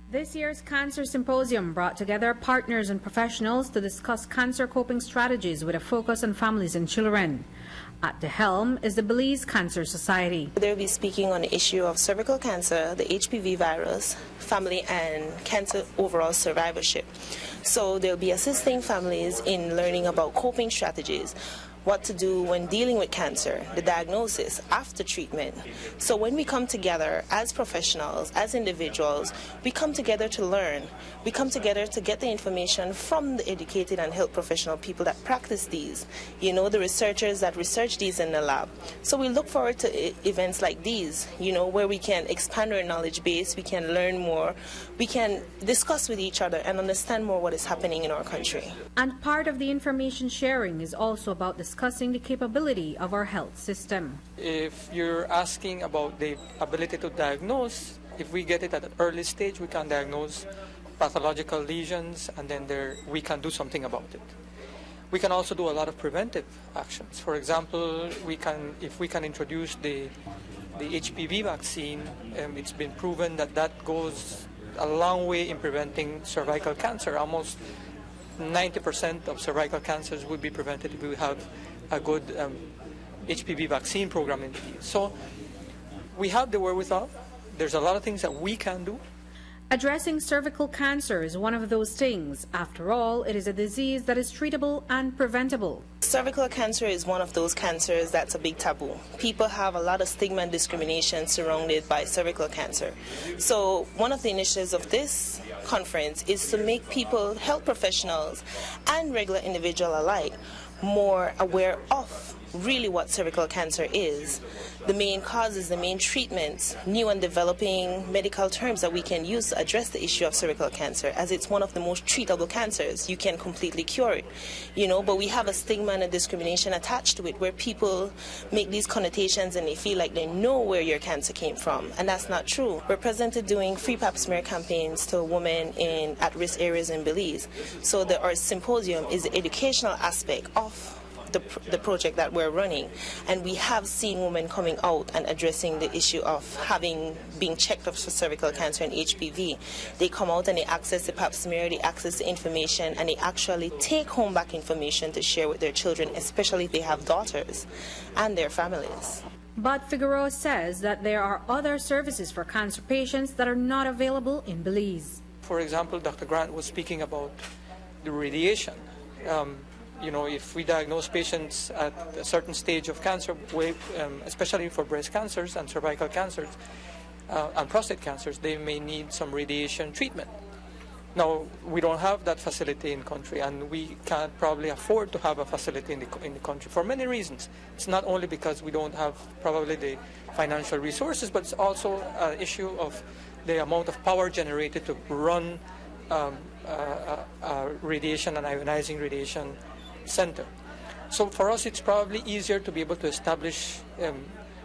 This year's Cancer Symposium brought together partners and professionals to discuss cancer coping strategies with a focus on families and children. At the helm is the Belize Cancer Society. They'll be speaking on the issue of cervical cancer, the HPV virus, family and cancer overall survivorship. So they'll be assisting families in learning about coping strategies, what to do when dealing with cancer, the diagnosis, after treatment. So when we come together as professionals, as individuals, we come together to learn. We come together to get the information from the educated and health professional people that practice these, the researchers that research these in the lab. So we look forward to events like these, where we can expand our knowledge base, we can learn more, we can discuss with each other and understand more what is happening in our country. And part of the information sharing is also about discussing the capability of our health system. If you're asking about the ability to diagnose, if we get it at an early stage, we can diagnose pathological lesions, and then we can do something about it. We can also do a lot of preventive actions. For example, if we can introduce the HPV vaccine, it's been proven that goes a long way in preventing cervical cancer. Almost 90% of cervical cancers would be prevented if we have a good HPV vaccine program in Belize. So we have the wherewithal. There's a lot of things that we can do. Addressing cervical cancer is one of those things. After all, it is a disease that is treatable and preventable. Cervical cancer is one of those cancers that's a big taboo. People have a lot of stigma and discrimination surrounded by cervical cancer. So one of the initiatives of this conference is to make people, health professionals and regular individuals alike, more aware of really what cervical cancer is, the main causes, the main treatments, new and developing medical terms that we can use to address the issue of cervical cancer, as it's one of the most treatable cancers. You can completely cure it, but we have a stigma and a discrimination attached to it where people make these connotations and they feel like they know where your cancer came from, and that's not true. We're presently doing free pap smear campaigns to women in at-risk areas in Belize. So our symposium is the educational aspect of the project that we're running, and we have seen women coming out and addressing the issue of being checked for cervical cancer and HPV. They come out and they access the pap smear, they access the information, and they actually take home back information to share with their children, especially if they have daughters and their families. But Figueroa says that there are other services for cancer patients that are not available in Belize. For example, Dr. Grant was speaking about the radiation. If we diagnose patients at a certain stage of cancer, especially for breast cancers and cervical cancers and prostate cancers, they may need some radiation treatment. Now, we don't have that facility in the country, and we can't probably afford to have a facility in the country for many reasons. It's not only because we don't have probably the financial resources, but it's also an issue of the amount of power generated to run radiation and ionizing radiation center. So for us, it's probably easier to be able to establish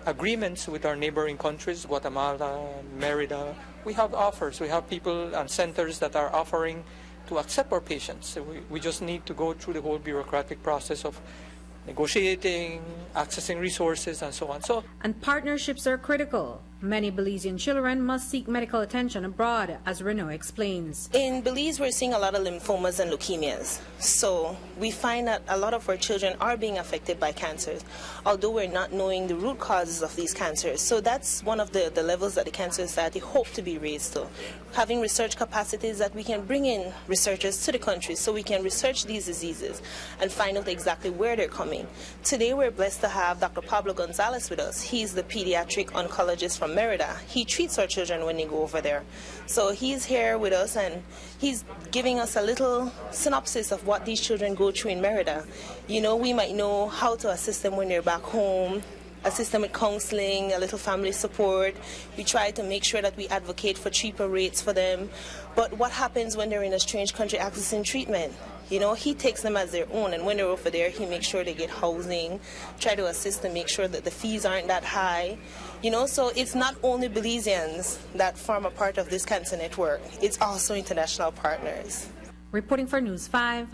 agreements with our neighboring countries, Guatemala, Merida. We have offers. We have people and centers that are offering to accept our patients. So we just need to go through the whole bureaucratic process of negotiating, accessing resources, and so on. And partnerships are critical. Many Belizean children must seek medical attention abroad, as Renaud explains. In Belize, we're seeing a lot of lymphomas and leukemias. So we find that a lot of our children are being affected by cancers, although we're not knowing the root causes of these cancers. So that's one of the levels that the Cancer Society hope to be raised to. Having research capacities that we can bring in researchers to the country so we can research these diseases and find out exactly where they're coming. Today we're blessed to have Dr. Pablo Gonzalez with us. He's the pediatric oncologist from Merida. He treats our children when they go over there. So he's here with us and he's giving us a little synopsis of what these children go through in Merida. We might know how to assist them when they're back home, assist them with counseling, a little family support. We try to make sure that we advocate for cheaper rates for them. But what happens when they're in a strange country accessing treatment? He takes them as their own, and when they're over there, he makes sure they get housing, try to assist them, make sure that the fees aren't that high. So it's not only Belizeans that form a part of this cancer network, it's also international partners. Reporting for News 5.